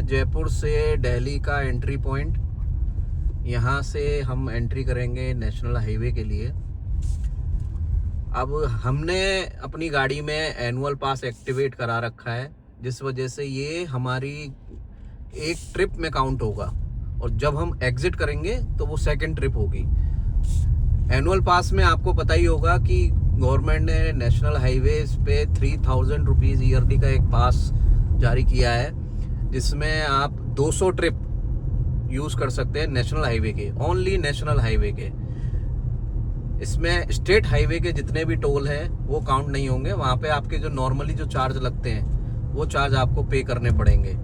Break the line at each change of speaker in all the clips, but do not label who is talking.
जयपुर से दिल्ली का entry point. यहाँ से हम एंट्री करेंगे नेशनल हाईवे के लिए। अब हमने अपनी गाड़ी में एनुअल पास एक्टिवेट करा रखा है, जिस वजह से ये हमारी एक ट्रिप में काउंट होगा और जब हम एग्जिट करेंगे तो वो सेकंड ट्रिप होगी। एनुअल पास में आपको पता ही होगा कि गवर्नमेंट ने नेशनल हाईवेज पे 3000 रुपीज़ ईयरली का एक पास जारी किया है, जिसमें आप 200 ट्रिप यूज़ कर सकते हैं नेशनल हाईवे के, ओनली नेशनल हाईवे के। इसमें स्टेट हाईवे के जितने भी टोल हैं वो काउंट नहीं होंगे। वहाँ पे आपके जो नॉर्मली जो चार्ज लगते हैं वो चार्ज आपको पे करने पड़ेंगे।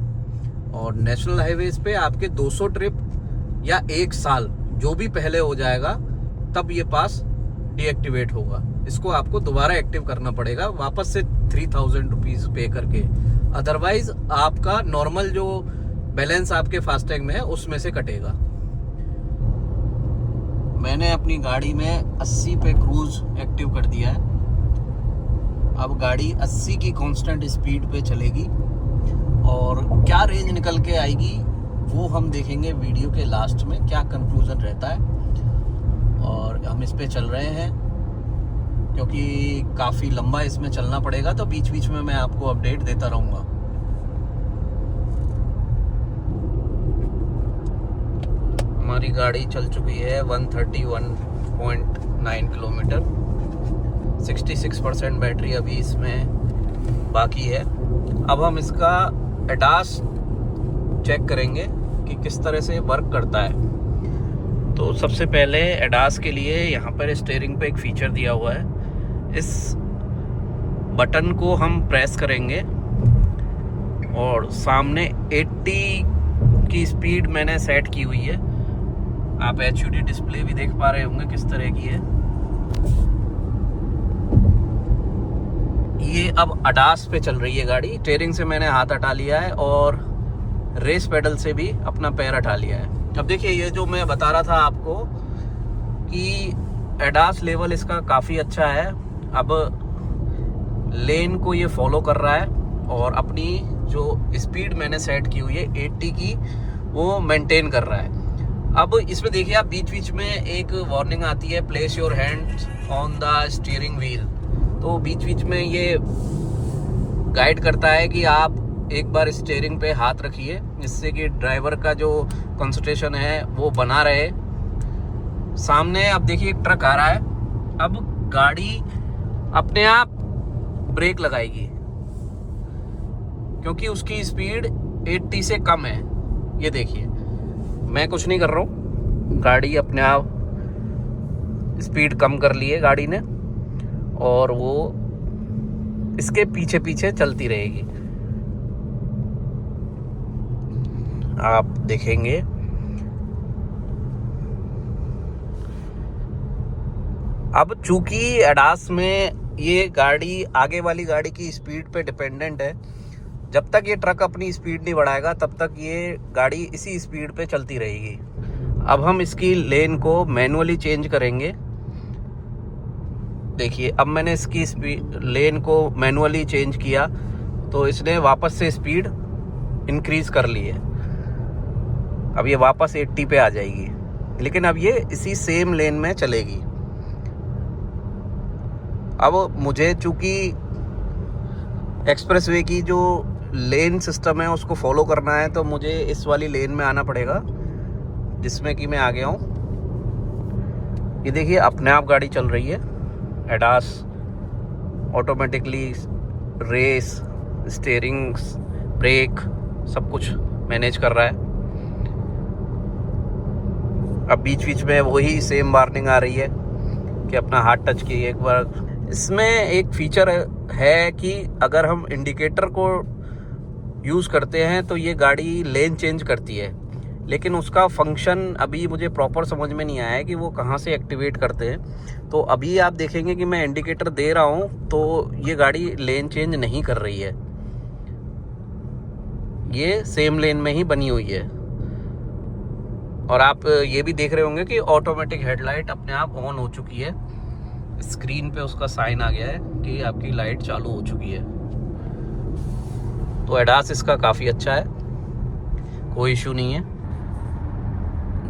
और नेशनल हाईवेज पे आपके 200 ट्रिप या 1 साल जो भी पहले हो जाएगा तब ये पास डीएक्टिवेट होगा। इसको आपको दोबारा एक्टिव करना पड़ेगा वापस से 3000 रुपीज़ पे करके। अदरवाइज आपका नॉर्मल जो बैलेंस आपके फास्टैग में है उसमें से कटेगा। मैंने अपनी गाड़ी में 80 पे क्रूज एक्टिव कर दिया है। अब गाड़ी 80 की कांस्टेंट स्पीड पे चलेगी और क्या रेंज निकल के आएगी वो हम देखेंगे वीडियो के लास्ट में, क्या कंक्लूजन रहता है। और हम इस पे चल रहे हैं क्योंकि काफ़ी लंबा इसमें चलना पड़ेगा, तो बीच बीच में मैं आपको अपडेट देता रहूँगा। हमारी गाड़ी चल चुकी है 131.9 किलोमीटर। 66% बैटरी अभी इसमें बाकी है। अब हम इसका एडास चेक करेंगे कि किस तरह से वर्क करता है। तो सबसे पहले एडास के लिए यहाँ पर स्टीयरिंग पे एक फीचर दिया हुआ है। इस बटन को हम प्रेस करेंगे और सामने 80 की स्पीड मैंने सेट की हुई है। आप HUD डिस्प्ले भी देख पा रहे होंगे किस तरह की है। ये अब अडास पे चल रही है गाड़ी। स्टीयरिंग से मैंने हाथ हटा लिया है और रेस पेडल से भी अपना पैर हटा लिया है। अब देखिए, ये जो मैं बता रहा था आपको कि एडास लेवल इसका काफ़ी अच्छा है। अब लेन को ये फॉलो कर रहा है और अपनी जो स्पीड मैंने सेट की हुई है 80 की, वो मेंटेन कर रहा है। अब इसमें देखिए, आप बीच बीच में एक वार्निंग आती है, place your hands on the steering wheel. तो बीच बीच में ये गाइड करता है कि आप एक बार स्टीयरिंग पे हाथ रखिए, जिससे कि ड्राइवर का जो कंसंट्रेशन है वो बना रहे। सामने आप देखिए एक ट्रक आ रहा है। अब गाड़ी अपने आप ब्रेक लगाएगी क्योंकि उसकी स्पीड 80 से कम है। ये देखिए, मैं कुछ नहीं कर रहा हूँ, गाड़ी अपने आप स्पीड कम कर ली है गाड़ी ने और वो इसके पीछे पीछे चलती रहेगी। आप देखेंगे अब चूंकि एडास में ये गाड़ी आगे वाली गाड़ी की स्पीड पे डिपेंडेंट है। जब तक ये ट्रक अपनी स्पीड नहीं बढ़ाएगा तब तक ये गाड़ी इसी स्पीड पे चलती रहेगी। अब हम इसकी लेन को मैनुअली चेंज करेंगे। देखिए, अब मैंने इसकी लेन को मैनुअली चेंज किया तो इसने वापस से स्पीड इंक्रीज कर ली है। अब ये वापस 80 पे आ जाएगी, लेकिन अब ये इसी सेम लेन में चलेगी। अब मुझे चूंकि एक्सप्रेसवे की जो लेन सिस्टम है उसको फॉलो करना है, तो मुझे इस वाली लेन में आना पड़ेगा जिसमें कि मैं आ गया हूँ। ये देखिए, अपने आप गाड़ी चल रही है। ADAS automatically race, steering, brake सब कुछ मैनेज कर रहा है। अब बीच बीच में वही सेम वार्निंग आ रही है कि अपना हाथ टच किए एक बार। इसमें एक फीचर है कि अगर हम इंडिकेटर को यूज़ करते हैं तो ये गाड़ी लेन चेंज करती है, लेकिन उसका फंक्शन अभी मुझे प्रॉपर समझ में नहीं आया है कि वो कहाँ से एक्टिवेट करते हैं। तो अभी आप देखेंगे कि मैं इंडिकेटर दे रहा हूँ तो ये गाड़ी लेन चेंज नहीं कर रही है, ये सेम लेन में ही बनी हुई है। और आप ये भी देख रहे होंगे कि ऑटोमेटिक हेडलाइट अपने आप ऑन हो चुकी है। स्क्रीन पे उसका साइन आ गया है कि आपकी लाइट चालू हो चुकी है। तो एडास इसका काफ़ी अच्छा है। कोई इशू नहीं है।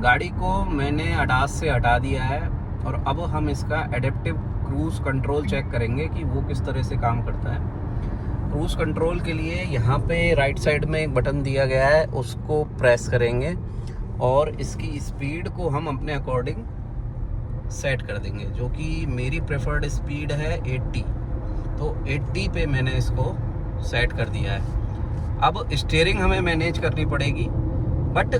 गाड़ी को मैंने ADAS से हटा दिया है और अब हम इसका एडेप्टिव क्रूज़ कंट्रोल चेक करेंगे कि वो किस तरह से काम करता है। क्रूज़ कंट्रोल के लिए यहाँ पे राइट साइड में एक बटन दिया गया है, उसको प्रेस करेंगे और इसकी स्पीड को हम अपने अकॉर्डिंग सेट कर देंगे, जो कि मेरी प्रेफर्ड स्पीड है 80। तो 80 पे मैंने इसको सेट कर दिया है। अब स्टीयरिंग हमें मैनेज करनी पड़ेगी, बट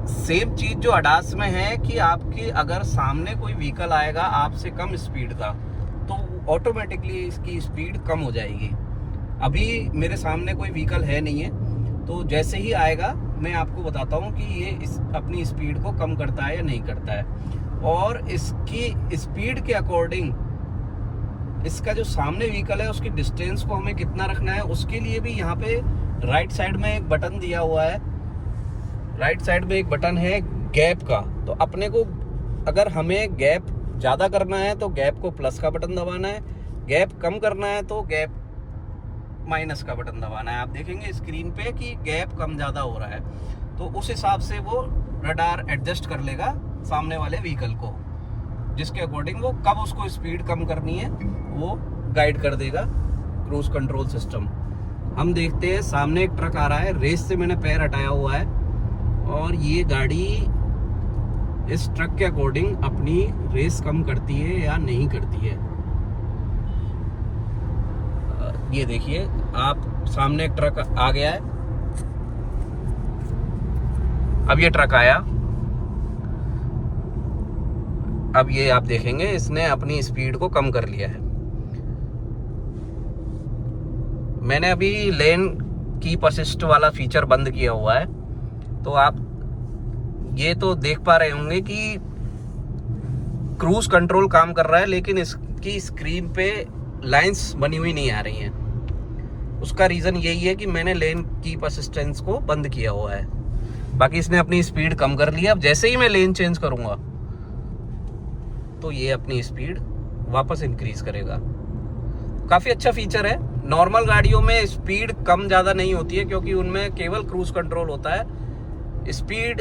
सेम चीज़ जो ADAS में है कि आपके अगर सामने कोई व्हीकल आएगा आपसे कम स्पीड का, तो ऑटोमेटिकली इसकी स्पीड कम हो जाएगी। अभी मेरे सामने कोई व्हीकल है नहीं है, तो जैसे ही आएगा मैं आपको बताता हूँ कि ये अपनी स्पीड को कम करता है या नहीं करता है। और इसकी स्पीड के अकॉर्डिंग इसका जो सामने व्हीकल है उसकी डिस्टेंस को हमें कितना रखना है, उसके लिए भी यहाँ पे राइट साइड में एक बटन दिया हुआ है। राइट साइड में एक बटन है गैप का, तो अपने को अगर हमें गैप ज़्यादा करना है तो गैप को प्लस का बटन दबाना है, गैप कम करना है तो गैप माइनस का बटन दबाना है। आप देखेंगे स्क्रीन पे कि गैप कम ज़्यादा हो रहा है, तो उस हिसाब से वो रडार एडजस्ट कर लेगा सामने वाले व्हीकल को, जिसके अकॉर्डिंग वो कब उसको स्पीड कम करनी है वो गाइड कर देगा क्रूज कंट्रोल सिस्टम। हम देखते हैं सामने एक ट्रक आ रहा है, रेस से मैंने पैर हटाया हुआ है और ये गाड़ी इस ट्रक के अकॉर्डिंग अपनी रेस कम करती है या नहीं करती है। ये देखिए आप सामने एक ट्रक आ गया है, अब ये ट्रक आया, अब ये आप देखेंगे इसने अपनी स्पीड को कम कर लिया है। मैंने अभी लेन कीप असिस्ट वाला फीचर बंद किया हुआ है, तो आप ये तो देख पा रहे होंगे कि क्रूज कंट्रोल काम कर रहा है, लेकिन इसकी स्क्रीन पे लाइंस बनी हुई नहीं आ रही हैं। उसका रीज़न यही है कि मैंने लेन कीप असिस्टेंस को बंद किया हुआ है। बाकी इसने अपनी स्पीड कम कर ली है। अब जैसे ही मैं लेन चेंज करूँगा तो ये अपनी स्पीड वापस इंक्रीज करेगा। काफ़ी अच्छा फीचर है। नॉर्मल गाड़ियों में स्पीड कम ज़्यादा नहीं होती है, क्योंकि उनमें केवल क्रूज कंट्रोल होता है, स्पीड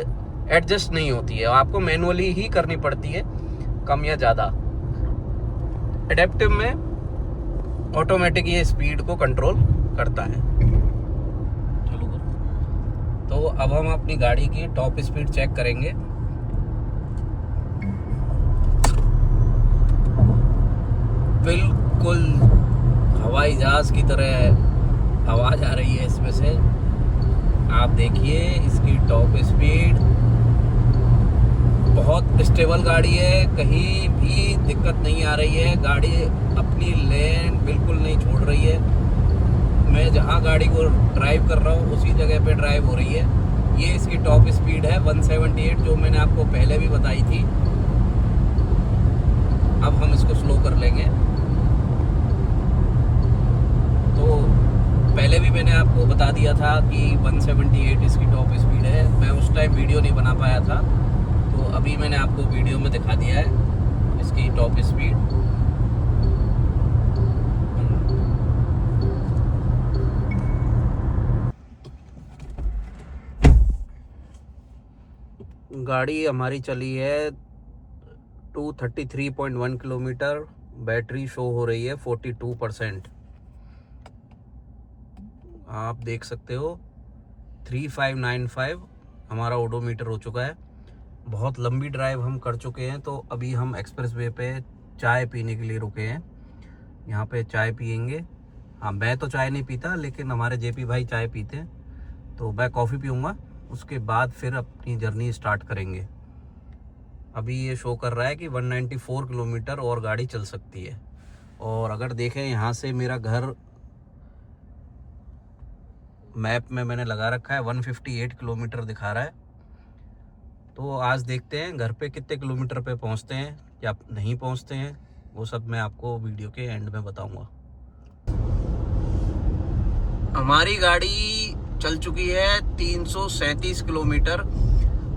एडजस्ट नहीं होती है, आपको मैनुअली ही करनी पड़ती है कम या ज़्यादा। एडेप्टिव में ऑटोमेटिक ये स्पीड को कंट्रोल करता है। चलो तो अब हम अपनी गाड़ी की टॉप स्पीड चेक करेंगे। बिल्कुल हवाई जहाज की तरह आवाज आ रही है इसमें से। आप देखिए इसकी टॉप स्पीड, बहुत स्टेबल गाड़ी है, कहीं भी दिक्कत नहीं आ रही है। गाड़ी अपनी लेन बिल्कुल नहीं छोड़ रही है। मैं जहां गाड़ी को ड्राइव कर रहा हूं उसी जगह पे ड्राइव हो रही है। ये इसकी टॉप स्पीड है 178, जो मैंने आपको पहले भी बताई थी। अब हम इसको स्लो कर लेंगे। तो पहले भी मैंने आपको बता दिया था कि 178 इसकी टॉप स्पीड है। मैं उस टाइम वीडियो नहीं बना पाया था, तो अभी मैंने आपको वीडियो में दिखा दिया है इसकी टॉप स्पीड। गाड़ी हमारी चली है 233.1 किलोमीटर। बैटरी शो हो रही है 42%। आप देख सकते हो 3595 हमारा ओडोमीटर हो चुका है। बहुत लंबी ड्राइव हम कर चुके हैं, तो अभी हम एक्सप्रेस वे पे चाय पीने के लिए रुके हैं। यहाँ पे चाय पियेंगे। हाँ, मैं तो चाय नहीं पीता, लेकिन हमारे जेपी भाई चाय पीते हैं, तो मैं कॉफ़ी पीऊँगा। उसके बाद फिर अपनी जर्नी स्टार्ट करेंगे। अभी ये शो कर रहा है कि 194 किलोमीटर और गाड़ी चल सकती है। और अगर देखें यहाँ से मेरा घर मैप में मैंने लगा रखा है 158 किलोमीटर दिखा रहा है। तो आज देखते हैं घर पे कितने किलोमीटर पे पहुंचते हैं या नहीं पहुंचते हैं, वो सब मैं आपको वीडियो के एंड में बताऊंगा। हमारी गाड़ी चल चुकी है 337 किलोमीटर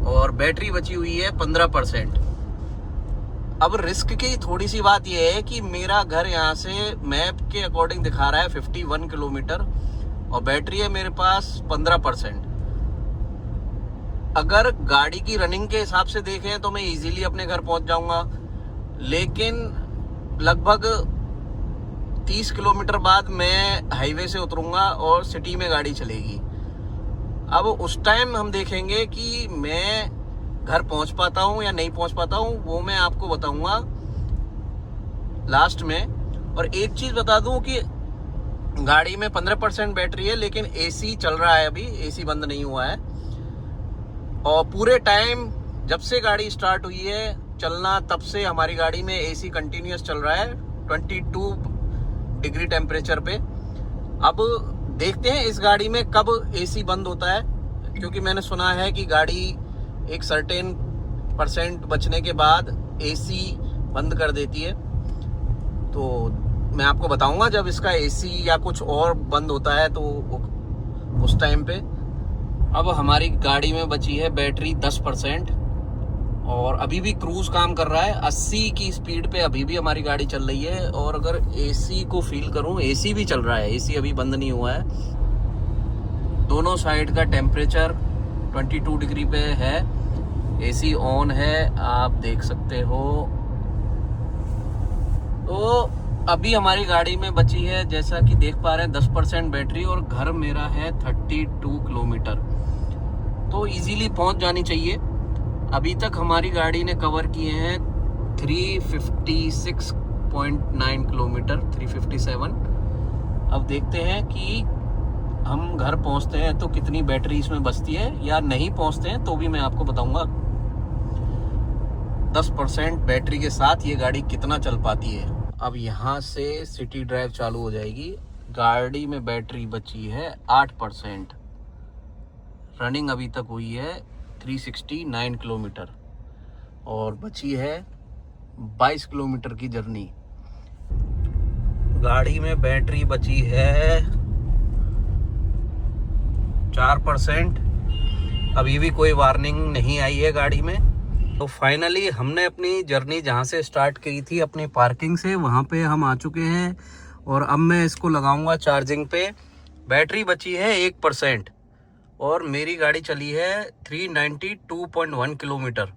और बैटरी बची हुई है 15%। अब रिस्क की थोड़ी सी बात यह है कि मेरा घर यहाँ से मैप के अकॉर्डिंग दिखा रहा है 51 किलोमीटर और बैटरी है मेरे पास 15%। अगर गाड़ी की रनिंग के हिसाब से देखें तो मैं इजीली अपने घर पहुंच जाऊंगा, लेकिन लगभग 30 किलोमीटर बाद मैं हाईवे से उतरूंगा और सिटी में गाड़ी चलेगी। अब उस टाइम हम देखेंगे कि मैं घर पहुंच पाता हूं या नहीं पहुंच पाता हूं, वो मैं आपको बताऊंगा लास्ट में। और एक चीज़ बता दूं कि गाड़ी में 15% बैटरी है, लेकिन एसी चल रहा है, अभी एसी बंद नहीं हुआ है। और पूरे टाइम जब से गाड़ी स्टार्ट हुई है चलना, तब से हमारी गाड़ी में एसी कंटिन्यूस चल रहा है 22 डिग्री टेम्परेचर पे। अब देखते हैं इस गाड़ी में कब एसी बंद होता है, क्योंकि मैंने सुना है कि गाड़ी एक सर्टेन % बचने के बाद एसी बंद कर देती है। तो मैं आपको बताऊंगा जब इसका एसी या कुछ और बंद होता है तो उस टाइम पे। अब हमारी गाड़ी में बची है बैटरी 10% और अभी भी क्रूज काम कर रहा है 80 की स्पीड पे अभी भी हमारी गाड़ी चल रही है। और अगर एसी को फील करूं, एसी भी चल रहा है, एसी अभी बंद नहीं हुआ है। दोनों साइड का टेम्परेचर 22 डिग्री पे है, एसी ऑन है, आप देख सकते हो। तो अभी हमारी गाड़ी में बची है, जैसा कि देख पा रहे हैं, 10% बैटरी और घर मेरा है 32 किलोमीटर, तो इजीली पहुंच जानी चाहिए। अभी तक हमारी गाड़ी ने कवर किए हैं 356.9 किलोमीटर, 357। अब देखते हैं कि हम घर पहुंचते हैं तो कितनी बैटरी इसमें बचती है, या नहीं पहुंचते हैं तो भी मैं आपको बताऊंगा 10% बैटरी के साथ ये गाड़ी कितना चल पाती है। अब यहाँ से सिटी ड्राइव चालू हो जाएगी। गाड़ी में बैटरी बची है 8%, रनिंग अभी तक हुई है 369 किलोमीटर और बची है 22 किलोमीटर की जर्नी। गाड़ी में बैटरी बची है 4%, अभी भी कोई वार्निंग नहीं आई है गाड़ी में। तो फाइनली हमने अपनी जर्नी जहाँ से स्टार्ट की थी अपनी पार्किंग से, वहाँ पे हम आ चुके हैं और अब मैं इसको लगाऊंगा चार्जिंग पे। बैटरी बची है 1% और मेरी गाड़ी चली है 392.1 किलोमीटर।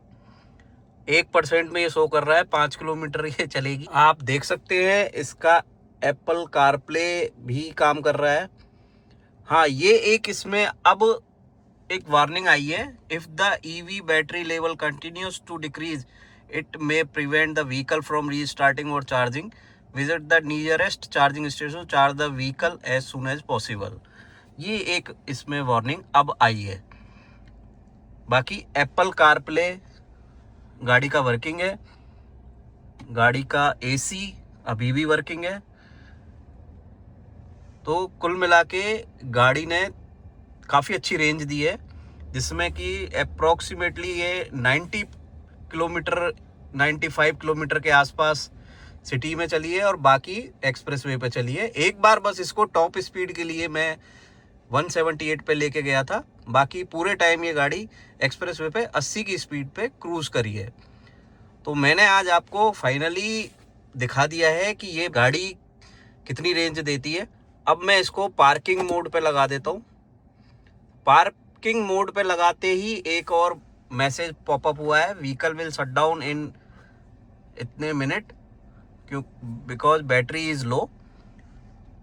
1% में ये शो कर रहा है 5 किलोमीटर ये चलेगी। आप देख सकते हैं इसका एप्पल कारप्ले भी काम कर रहा है। हाँ, ये एक इसमें अब एक वार्निंग आई है, if the EV battery level continues to decrease it may prevent the vehicle from restarting और charging, visit the nearest charging station, charge the vehicle as soon as possible. ये एक इसमें वार्निंग अब आई है। बाकी एप्पल कारप्ले गाड़ी का working है, गाड़ी का एसी अभी भी वर्किंग है। तो कुल मिला के गाड़ी ने काफ़ी अच्छी रेंज दी है, जिसमें कि अप्रॉक्सीमेटली ये 90 किलोमीटर 95 किलोमीटर के आसपास सिटी में चली है और बाकी एक्सप्रेसवे पे चली है। एक बार बस इसको टॉप स्पीड के लिए मैं 178 पे लेके गया था, बाकी पूरे टाइम ये गाड़ी एक्सप्रेसवे पे 80 की स्पीड पे क्रूज करी है। तो मैंने आज आपको फाइनली दिखा दिया है कि ये गाड़ी कितनी रेंज देती है। अब मैं इसको पार्किंग मोड पे लगा देता हूँ। पार्किंग मोड पे लगाते ही एक और मैसेज पॉपअप हुआ है, vehicle will shut down in इतने मिनट, क्यों, बिकॉज बैटरी इज़ लो।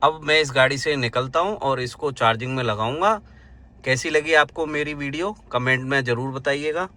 अब मैं इस गाड़ी से निकलता हूं और इसको चार्जिंग में लगाऊंगा। कैसी लगी आपको मेरी वीडियो कमेंट में ज़रूर बताइएगा।